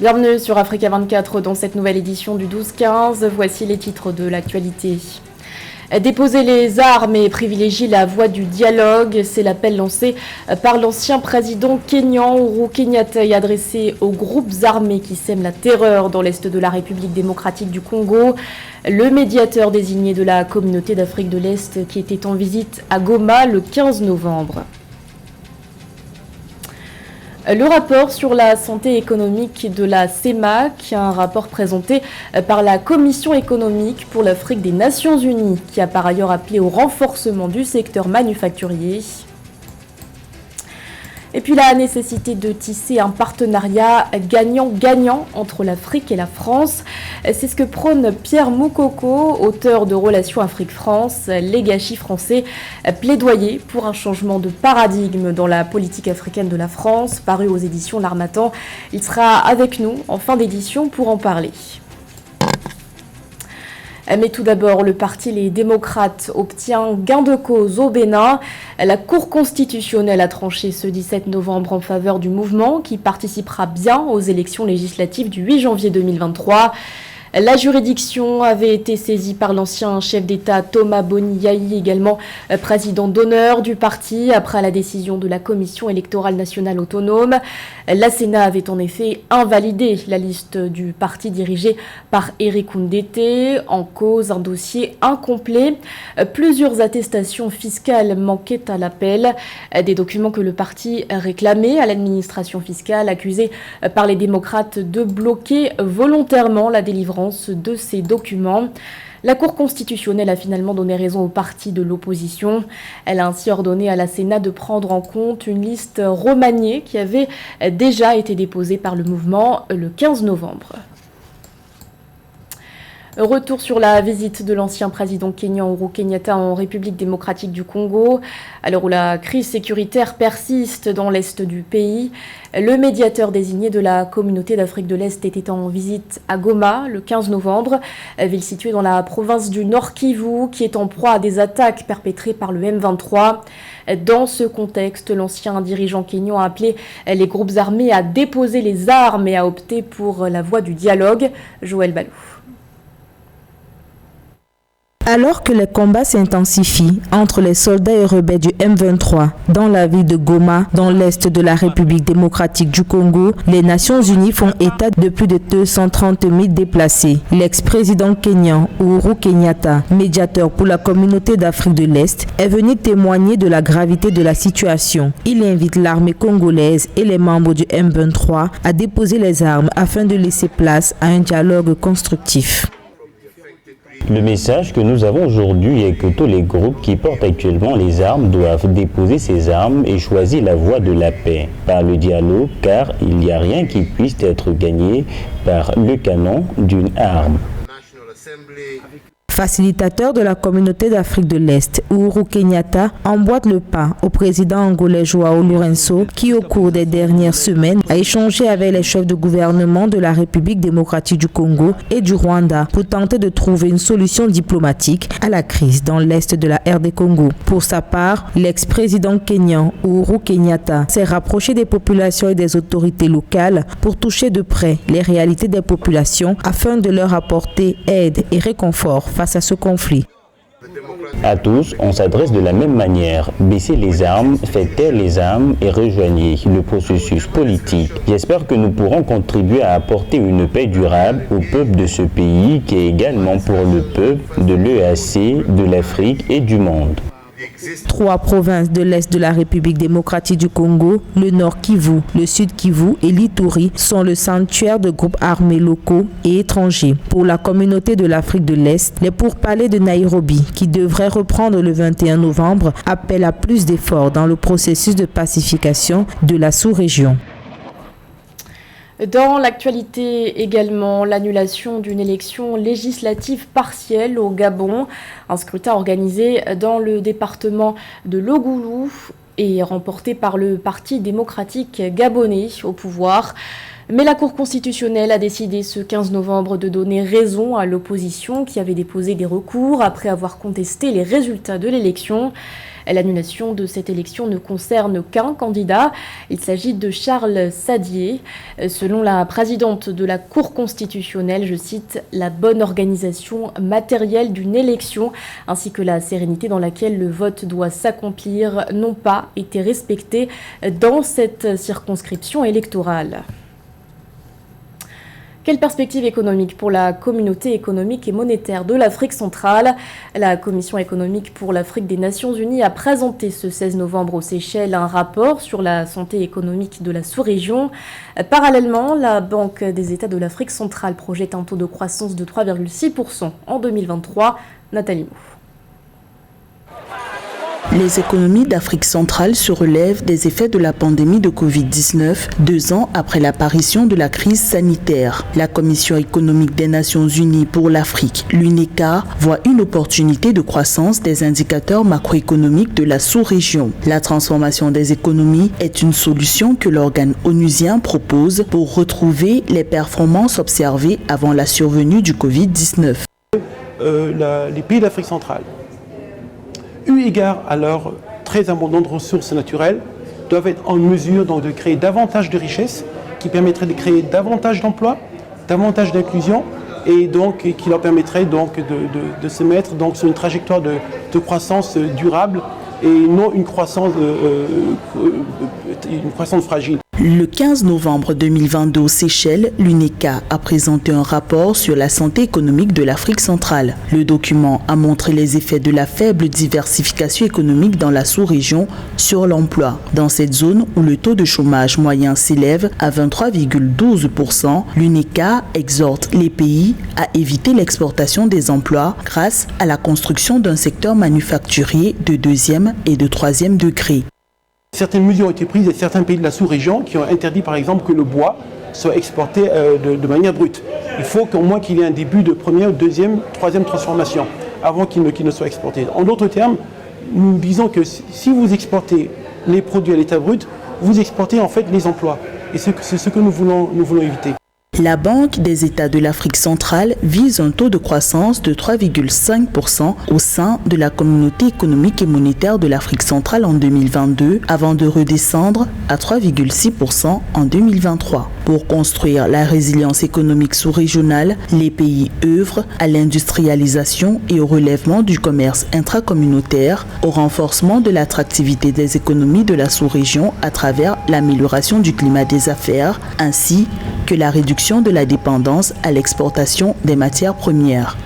Bienvenue sur Africa 24 dans cette nouvelle édition du 12-15. Voici les titres de l'actualité. Déposer les armes et privilégier la voie du dialogue, c'est l'appel lancé par l'ancien président kényan Uhuru Kenyatta et adressé aux groupes armés qui sèment la terreur dans l'est de la République démocratique du Congo. Le médiateur désigné de la communauté d'Afrique de l'Est qui était en visite à Goma le 15 novembre. Le rapport sur la santé économique de la CEMAC, un rapport présenté par la Commission économique pour l'Afrique des Nations Unies, qui a par ailleurs appelé au renforcement du secteur manufacturier. Et puis la nécessité de tisser un partenariat gagnant-gagnant entre l'Afrique et la France. C'est ce que prône Pierre Moukoko, auteur de Relations Afrique-France, les gâchis français, plaidoyer pour un changement de paradigme dans la politique africaine de la France, paru aux éditions L'Harmattan. Il sera avec nous en fin d'édition pour en parler. Mais tout d'abord, le parti Les Démocrates obtient gain de cause au Bénin. La Cour constitutionnelle a tranché ce 17 novembre en faveur du mouvement qui participera bien aux élections législatives du 8 janvier 2023. La juridiction avait été saisie par l'ancien chef d'État Thomas Boni Yayi, également président d'honneur du parti, après la décision de la Commission électorale nationale autonome. La Sénat avait en effet invalidé la liste du parti dirigé par Éric Koundété, en cause un dossier incomplet. Plusieurs attestations fiscales manquaient à l'appel, des documents que le parti réclamait à l'administration fiscale, accusée par les démocrates de bloquer volontairement la délivrance de ces documents. La Cour constitutionnelle a finalement donné raison au parti de l'opposition. Elle a ainsi ordonné à la Sénat de prendre en compte une liste remaniée qui avait déjà été déposée par le mouvement le 15 novembre. Retour sur la visite de l'ancien président kényan Uhuru Kenyatta en République démocratique du Congo. À l'heure où la crise sécuritaire persiste dans l'est du pays, le médiateur désigné de la communauté d'Afrique de l'Est était en visite à Goma le 15 novembre, ville située dans la province du Nord Kivu qui est en proie à des attaques perpétrées par le M23. Dans ce contexte, l'ancien dirigeant kényan a appelé les groupes armés à déposer les armes et à opter pour la voie du dialogue. Joël Balou. Alors que les combats s'intensifient entre les soldats et rebelles du M23 dans la ville de Goma, dans l'est de la République démocratique du Congo, les Nations Unies font état de plus de 230 000 déplacés. L'ex-président kényan Uhuru Kenyatta, médiateur pour la communauté d'Afrique de l'Est, est venu témoigner de la gravité de la situation. Il invite l'armée congolaise et les membres du M23 à déposer les armes afin de laisser place à un dialogue constructif. Le message que nous avons aujourd'hui est que tous les groupes qui portent actuellement les armes doivent déposer ces armes et choisir la voie de la paix, par le dialogue, car il n'y a rien qui puisse être gagné par le canon d'une arme. Facilitateur de la communauté d'Afrique de l'Est, Uhuru Kenyatta emboîte le pas au président angolais João Lourenço qui, au cours des dernières semaines, a échangé avec les chefs de gouvernement de la République démocratique du Congo et du Rwanda pour tenter de trouver une solution diplomatique à la crise dans l'Est de la RD Congo. Pour sa part, l'ex-président kényan Uhuru Kenyatta s'est rapproché des populations et des autorités locales pour toucher de près les réalités des populations afin de leur apporter aide et réconfort face à ce conflit. À tous, on s'adresse de la même manière. Baissez les armes, faites taire les armes et rejoignez le processus politique. J'espère que nous pourrons contribuer à apporter une paix durable au peuple de ce pays qui est également pour le peuple de l'EAC, de l'Afrique et du monde. 3 provinces de l'Est de la République démocratique du Congo, le Nord Kivu, le Sud Kivu et l'Ituri sont le sanctuaire de groupes armés locaux et étrangers. Pour la communauté de l'Afrique de l'Est, les pourparlers de Nairobi, qui devraient reprendre le 21 novembre, appellent à plus d'efforts dans le processus de pacification de la sous-région. Dans l'actualité également, l'annulation d'une élection législative partielle au Gabon, un scrutin organisé dans le département de Logulu et remporté par le Parti démocratique gabonais au pouvoir. Mais la Cour constitutionnelle a décidé ce 15 novembre de donner raison à l'opposition qui avait déposé des recours après avoir contesté les résultats de l'élection. L'annulation de cette élection ne concerne qu'un candidat. Il s'agit de Charles Sadier. Selon la présidente de la Cour constitutionnelle, je cite, « la bonne organisation matérielle d'une élection ainsi que la sérénité dans laquelle le vote doit s'accomplir n'ont pas été respectées dans cette circonscription électorale ». Quelle perspective économique pour la communauté économique et monétaire de l'Afrique centrale? La Commission économique pour l'Afrique des Nations Unies a présenté ce 16 novembre aux Seychelles un rapport sur la santé économique de la sous-région. Parallèlement, la Banque des États de l'Afrique centrale projette un taux de croissance de 3,6% en 2023. Nathalie Mou. Les économies d'Afrique centrale se relèvent des effets de la pandémie de Covid-19, 2 ans après l'apparition de la crise sanitaire. La Commission économique des Nations Unies pour l'Afrique, l'UNECA, voit une opportunité de croissance des indicateurs macroéconomiques de la sous-région. La transformation des économies est une solution que l'organe onusien propose pour retrouver les performances observées avant la survenue du Covid-19. Les pays d'Afrique centrale, eu égard à leurs très abondantes ressources naturelles, doivent être en mesure donc de créer davantage de richesses qui permettraient de créer davantage d'emplois, davantage d'inclusion et donc qui leur permettrait donc de se mettre donc sur une trajectoire de croissance durable et non une croissance fragile. Le 15 novembre 2022 aux Seychelles, l'UNECA a présenté un rapport sur la santé économique de l'Afrique centrale. Le document a montré les effets de la faible diversification économique dans la sous-région sur l'emploi. Dans cette zone où le taux de chômage moyen s'élève à 23,12%, l'UNECA exhorte les pays à éviter l'exportation des emplois grâce à la construction d'un secteur manufacturier de 2e et de 3e degré. Certaines mesures ont été prises et certains pays de la sous-région qui ont interdit par exemple que le bois soit exporté de manière brute. Il faut qu'au moins qu'il y ait un début de première, deuxième, troisième transformation avant qu'il ne soit exporté. En d'autres termes, nous disons que si vous exportez les produits à l'état brut, vous exportez en fait les emplois. Et c'est ce que nous voulons éviter. La Banque des États de l'Afrique centrale vise un taux de croissance de 3,5% au sein de la communauté économique et monétaire de l'Afrique centrale en 2022 avant de redescendre à 3,6% en 2023. Pour construire la résilience économique sous-régionale, les pays œuvrent à l'industrialisation et au relèvement du commerce intracommunautaire, au renforcement de l'attractivité des économies de la sous-région à travers l'amélioration du climat des affaires, ainsi que la réduction de la dépendance à l'exportation des matières premières.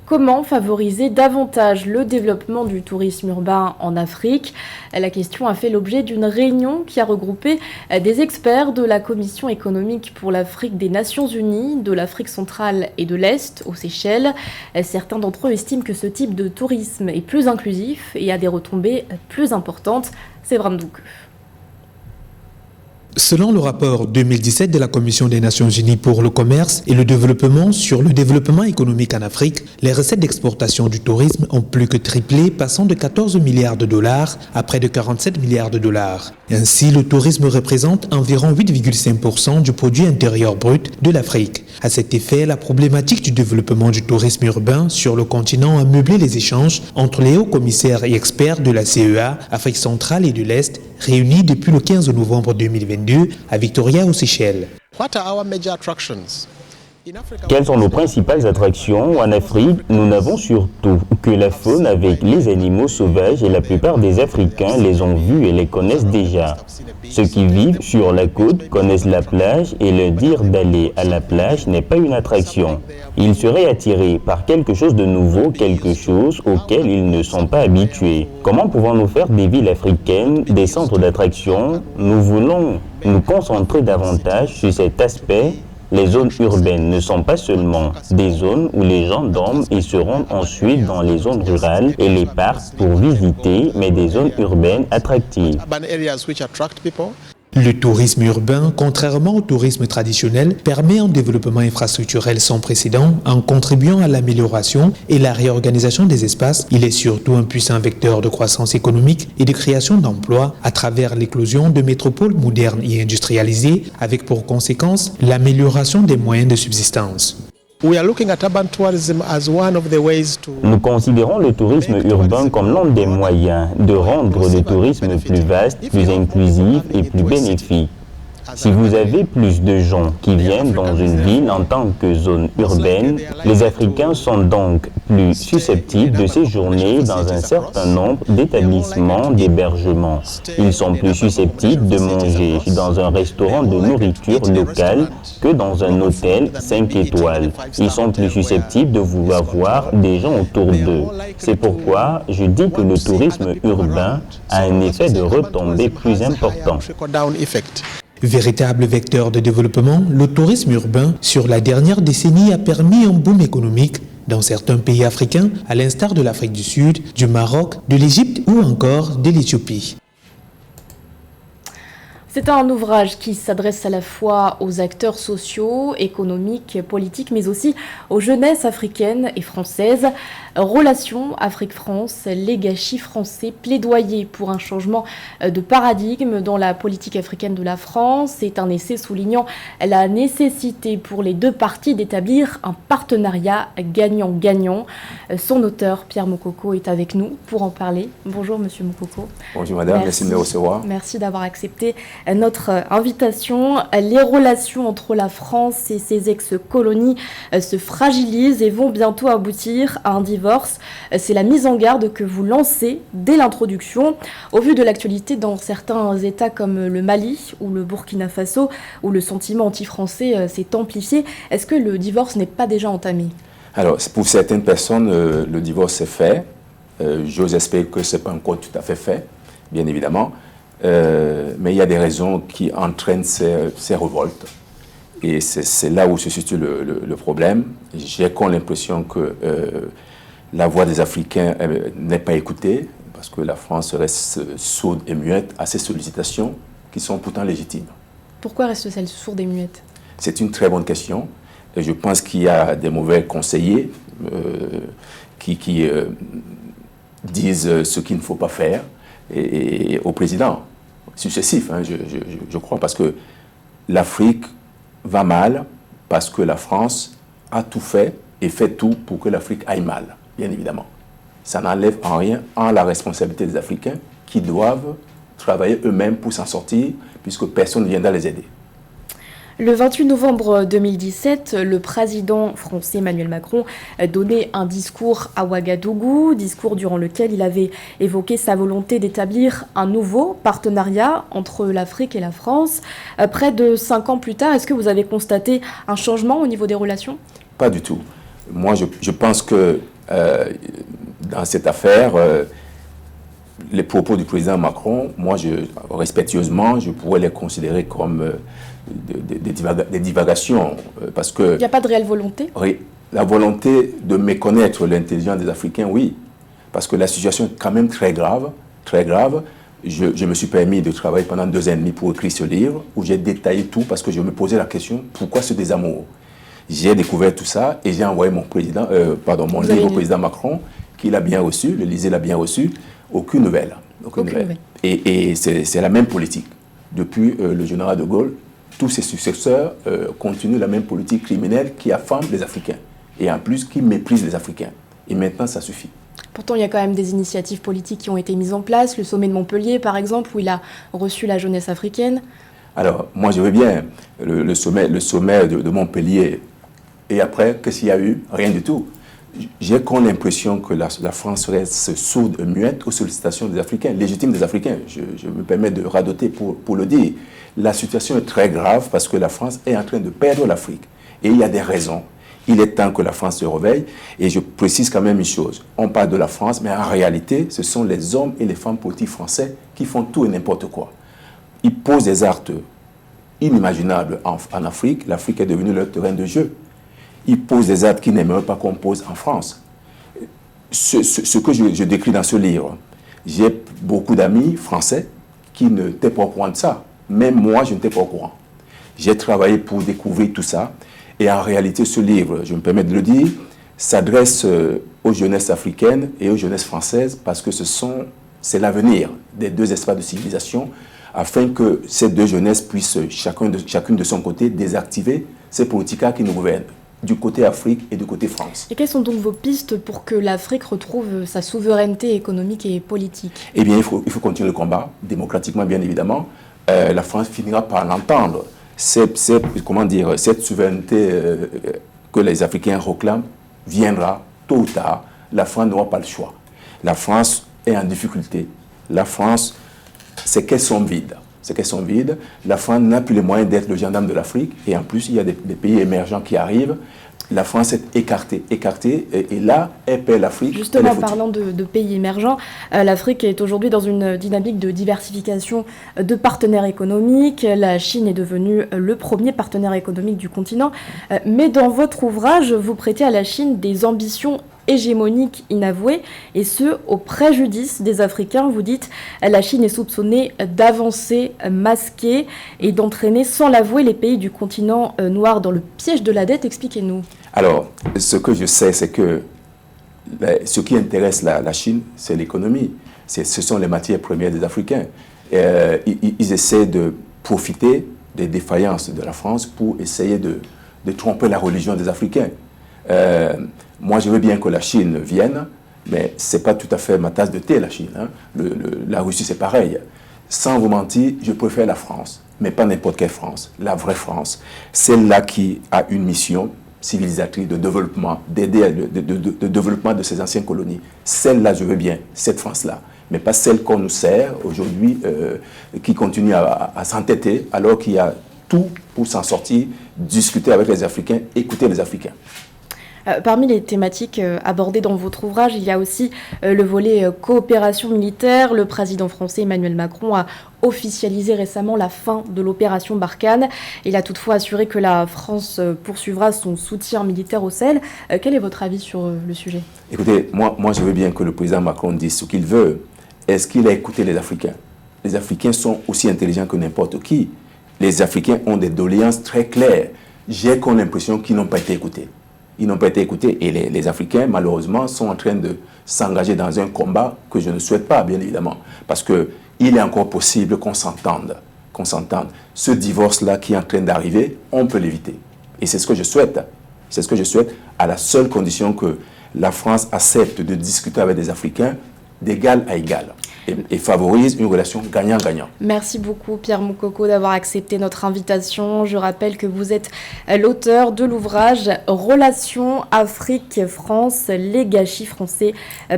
Comment favoriser davantage le développement du tourisme urbain en Afrique? La question a fait l'objet d'une réunion qui a regroupé des experts de la Commission économique pour l'Afrique des Nations Unies, de l'Afrique centrale et de l'Est, aux Seychelles. Certains d'entre eux estiment que ce type de tourisme est plus inclusif et a des retombées plus importantes. C'est Bram Douke. Selon le rapport 2017 de la Commission des Nations Unies pour le commerce et le développement sur le développement économique en Afrique, les recettes d'exportation du tourisme ont plus que triplé, passant de 14 milliards de dollars à près de 47 milliards de dollars. Ainsi, le tourisme représente environ 8,5% du produit intérieur brut de l'Afrique. À cet effet, la problématique du développement du tourisme urbain sur le continent a meublé les échanges entre les hauts commissaires et experts de la CEA, Afrique centrale et de l'Est, réunis depuis le 15 novembre 2022 à Victoria aux Seychelles. Quelles sont nos principales attractions en Afrique? Nous n'avons surtout que la faune avec les animaux sauvages et la plupart des Africains les ont vus et les connaissent déjà. Ceux qui vivent sur la côte connaissent la plage et leur dire d'aller à la plage n'est pas une attraction. Ils seraient attirés par quelque chose de nouveau, quelque chose auquel ils ne sont pas habitués. Comment pouvons-nous faire des villes africaines des centres d'attraction? Nous voulons nous concentrer davantage sur cet aspect. Les zones urbaines ne sont pas seulement des zones où les gens dorment et se rendent ensuite dans les zones rurales et les parcs pour visiter, mais des zones urbaines attractives. Le tourisme urbain, contrairement au tourisme traditionnel, permet un développement infrastructurel sans précédent en contribuant à l'amélioration et la réorganisation des espaces. Il est surtout un puissant vecteur de croissance économique et de création d'emplois à travers l'éclosion de métropoles modernes et industrialisées, avec pour conséquence l'amélioration des moyens de subsistance. Nous considérons le tourisme urbain comme l'un des moyens de rendre le tourisme plus vaste, plus inclusif et plus bénéfique. Si vous avez plus de gens qui viennent dans une ville en tant que zone urbaine, les Africains sont donc plus susceptibles de séjourner dans un certain nombre d'établissements d'hébergement. Ils sont plus susceptibles de manger dans un restaurant de nourriture locale que dans un hôtel 5 étoiles. Ils sont plus susceptibles de vouloir voir des gens autour d'eux. C'est pourquoi je dis que le tourisme urbain a un effet de retombée plus important. Véritable vecteur de développement, le tourisme urbain, sur la dernière décennie, a permis un boom économique dans certains pays africains, à l'instar de l'Afrique du Sud, du Maroc, de l'Égypte ou encore de l'Éthiopie. C'est un ouvrage qui s'adresse à la fois aux acteurs sociaux, économiques, politiques, mais aussi aux jeunesses africaines et françaises. Relations Afrique-France, les gâchis français, plaidoyer pour un changement de paradigme dans la politique africaine de la France. C'est un essai soulignant la nécessité pour les deux parties d'établir un partenariat gagnant-gagnant. Son auteur, Pierre Mokoko, est avec nous pour en parler. Bonjour Monsieur Mokoko. Bonjour Madame, merci de me recevoir. Merci d'avoir accepté notre invitation. Les relations entre la France et ses ex-colonies se fragilisent et vont bientôt aboutir à un divorce. C'est la mise en garde que vous lancez dès l'introduction. Au vu de l'actualité dans certains États comme le Mali ou le Burkina Faso, où le sentiment anti-français s'est amplifié, est-ce que le divorce n'est pas déjà entamé? Alors, pour certaines personnes, le divorce est fait. J'ose espérer que ce n'est pas encore tout à fait fait, bien évidemment. Mais il y a des raisons qui entraînent ces révoltes. Et c'est là où se situe le problème. J'ai comme l'impression que la voix des Africains n'est pas écoutée, parce que la France reste sourde et muette à ces sollicitations qui sont pourtant légitimes. Pourquoi reste-t-elle sourde et muette? C'est une très bonne question. Et je pense qu'il y a des mauvais conseillers qui disent ce qu'il ne faut pas faire et au président successif, hein, je crois, parce que l'Afrique va mal parce que la France a tout fait et fait tout pour que l'Afrique aille mal, bien évidemment. Ça n'enlève en rien à la responsabilité des Africains qui doivent travailler eux-mêmes pour s'en sortir, puisque personne ne viendra les aider. Le 28 novembre 2017, le président français Emmanuel Macron donnait un discours à Ouagadougou, discours durant lequel il avait évoqué sa volonté d'établir un nouveau partenariat entre l'Afrique et la France. Près de 5 ans plus tard, est-ce que vous avez constaté un changement au niveau des relations? Pas du tout. Moi, je pense que dans cette affaire, les propos du président Macron, moi, respectueusement, je pourrais les considérer comme des divagations. Parce que il n'y a pas de réelle volonté? Oui, la volonté de méconnaître l'intelligence des Africains, oui. Parce que la situation est quand même très grave, très grave. Je me suis permis de travailler pendant 2 ans et demi pour écrire ce livre, où j'ai détaillé tout, parce que je me posais la question, pourquoi ce désamour? J'ai découvert tout ça et j'ai envoyé mon livre au président Macron, qui l'a bien reçu, l'Élysée l'a bien reçu. Aucune nouvelle. Aucune nouvelle. Et c'est la même politique. Depuis le général de Gaulle, tous ses successeurs continuent la même politique criminelle qui affame les Africains. Et en plus, qui méprise les Africains. Et maintenant, ça suffit. Pourtant, il y a quand même des initiatives politiques qui ont été mises en place. Le sommet de Montpellier, par exemple, où il a reçu la jeunesse africaine. Alors, moi, je veux bien le sommet de Montpellier. Et après, qu'est-ce qu'il y a eu? Rien du tout. J'ai comme l'impression que la France reste sourde et muette aux sollicitations des Africains, légitimes des Africains. Je me permets de radoter pour le dire. La situation est très grave parce que la France est en train de perdre l'Afrique. Et il y a des raisons. Il est temps que la France se réveille. Et je précise quand même une chose. On parle de la France, mais en réalité, ce sont les hommes et les femmes politiques français qui font tout et n'importe quoi. Ils posent des actes inimaginables en Afrique. L'Afrique est devenue leur terrain de jeu. Ils posent des actes qu'ils n'aimeraient pas qu'on pose en France. Ce que je décris dans ce livre, j'ai beaucoup d'amis français qui n'étaient pas au courant de ça. Même moi, je n'étais pas au courant. J'ai travaillé pour découvrir tout ça. Et en réalité, ce livre, je me permets de le dire, s'adresse aux jeunesses africaines et aux jeunesses françaises parce que c'est l'avenir des deux espaces de civilisation afin que ces deux jeunesses puissent, chacune de son côté, désactiver ces politiques qui nous gouvernent, du côté Afrique et du côté France. Et quelles sont donc vos pistes pour que l'Afrique retrouve sa souveraineté économique et politique? Eh bien, il faut continuer le combat, démocratiquement bien évidemment. La France finira par l'entendre. Cette souveraineté que les Africains réclament viendra tôt ou tard. La France n'aura pas le choix. La France est en difficulté. La France, ses caisses sont vides. La France n'a plus les moyens d'être le gendarme de l'Afrique. Et en plus, il y a des pays émergents qui arrivent. La France est écartée. Et là, elle perd l'Afrique. Justement, en parlant de pays émergents, l'Afrique est aujourd'hui dans une dynamique de diversification de partenaires économiques. La Chine est devenue le premier partenaire économique du continent. Mais dans votre ouvrage, vous prêtez à la Chine des ambitions hégémonique inavouée, et ce, au préjudice des Africains. Vous dites, la Chine est soupçonnée d'avancer masquée et d'entraîner sans l'avouer les pays du continent noir dans le piège de la dette. Expliquez-nous. Alors, ce que je sais, c'est que ce qui intéresse la Chine, c'est l'économie. Ce sont les matières premières des Africains. Ils essaient de profiter des défaillances de la France pour essayer de tromper la religion des Africains. Moi, je veux bien que la Chine vienne, mais ce n'est pas tout à fait ma tasse de thé, la Chine. Hein. La Russie, c'est pareil. Sans vous mentir, je préfère la France, mais pas n'importe quelle France, la vraie France. Celle-là qui a une mission civilisatrice de développement, d'aider de développement de ces anciennes colonies. Celle-là, je veux bien, cette France-là, mais pas celle qu'on nous sert aujourd'hui, qui continue à s'entêter alors qu'il y a tout pour s'en sortir, discuter avec les Africains, écouter les Africains. Parmi les thématiques abordées dans votre ouvrage, il y a aussi le volet coopération militaire. Le président français Emmanuel Macron a officialisé récemment la fin de l'opération Barkhane. Il a toutefois assuré que la France poursuivra son soutien militaire au Sahel. Quel est votre avis sur le sujet? Écoutez, moi je veux bien que le président Macron dise ce qu'il veut. Est-ce qu'il a écouté les Africains? Les Africains sont aussi intelligents que n'importe qui. Les Africains ont des doléances très claires. J'ai comme l'impression qu'ils n'ont pas été écoutés. Ils n'ont pas été écoutés et les Africains, malheureusement, sont en train de s'engager dans un combat que je ne souhaite pas, bien évidemment. Parce qu'il est encore possible qu'on s'entende. Ce divorce-là qui est en train d'arriver, on peut l'éviter. Et c'est ce que je souhaite. C'est ce que je souhaite à la seule condition que la France accepte de discuter avec des Africains d'égal à égal et favorise une relation gagnant-gagnant. Merci beaucoup Pierre Moukoko d'avoir accepté notre invitation. Je rappelle que vous êtes l'auteur de l'ouvrage Relations Afrique-France, les gâchis français,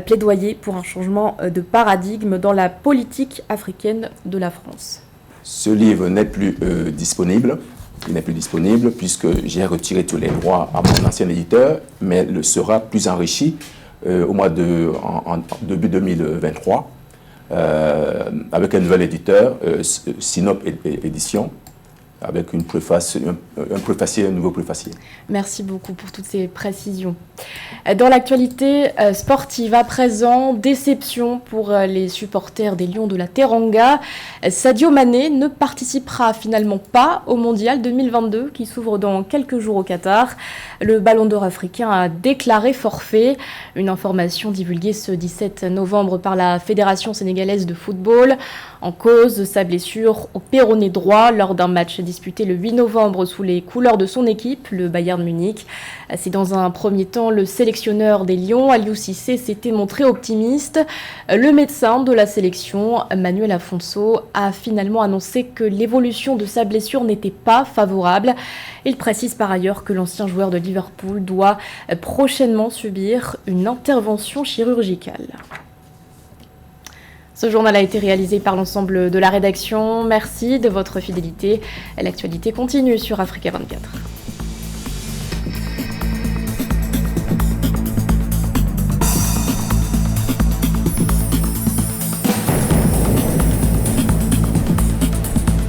plaidoyer pour un changement de paradigme dans la politique africaine de la France. Ce livre n'est plus disponible. Il n'est plus disponible puisque j'ai retiré tous les droits à mon ancien éditeur, mais il sera plus enrichi en début 2023 avec un nouvel éditeur, Sinop Édition, avec un nouveau préfacier. Merci beaucoup pour toutes ces précisions. Dans l'actualité sportive à présent, déception pour les supporters des Lions de la Teranga. Sadio Mané ne participera finalement pas au Mondial 2022 qui s'ouvre dans quelques jours au Qatar. Le Ballon d'Or africain a déclaré forfait. Une information divulguée ce 17 novembre par la Fédération sénégalaise de football. En cause, sa blessure au péroné droit lors d'un match disputé le 8 novembre sous les couleurs de son équipe, le Bayern Munich. C'est dans un premier temps le sélectionneur des Lions, Aliou Cissé, s'était montré optimiste. Le médecin de la sélection, Manuel Afonso, a finalement annoncé que l'évolution de sa blessure n'était pas favorable. Il précise par ailleurs que l'ancien joueur de Liverpool doit prochainement subir une intervention chirurgicale. Ce journal a été réalisé par l'ensemble de la rédaction. Merci de votre fidélité. L'actualité continue sur Africa 24.